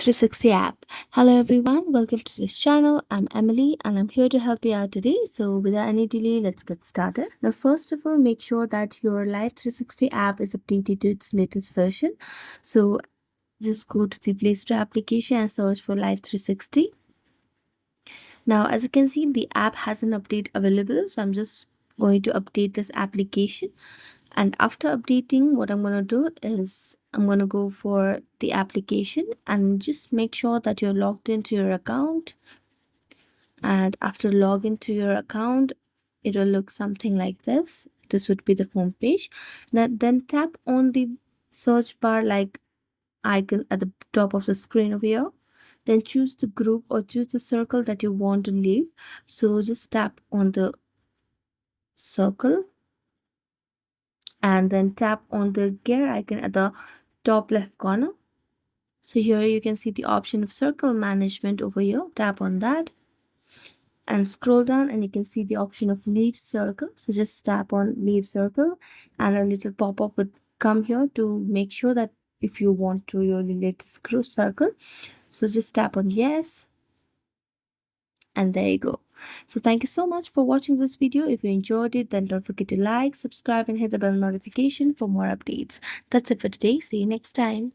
Life360 app. Hello everyone, welcome to this channel. I'm Emily and I'm here to help you out today. So without any delay, let's get started. Now first of all, make sure that your Life360 app is updated to its latest version. So just go to the Play Store application and search for Life360. Now as you can see, the app has an update available. So I'm just going to update this application. And after updating, what I'm going to do is I'm going to go for the application and just make sure that you're logged into your account. And after login to your account, it will look something like this. This would be the home page. Then tap on the search bar like icon at the top of the screen over here. Then choose the group or choose the circle that you want to leave. So just tap on the circle and then tap on the gear icon at the top left corner. So here you can see the option of circle management over here. Tap on that and scroll down and you can see the option of leave circle. So just tap on leave circle and a little pop-up would come here to make sure that if you want to really let screw circle. So just tap on yes. And there you go. So thank you so much for watching this video. If you enjoyed it, then don't forget to like, subscribe, and hit the bell notification for more updates. That's it for today. See you next time.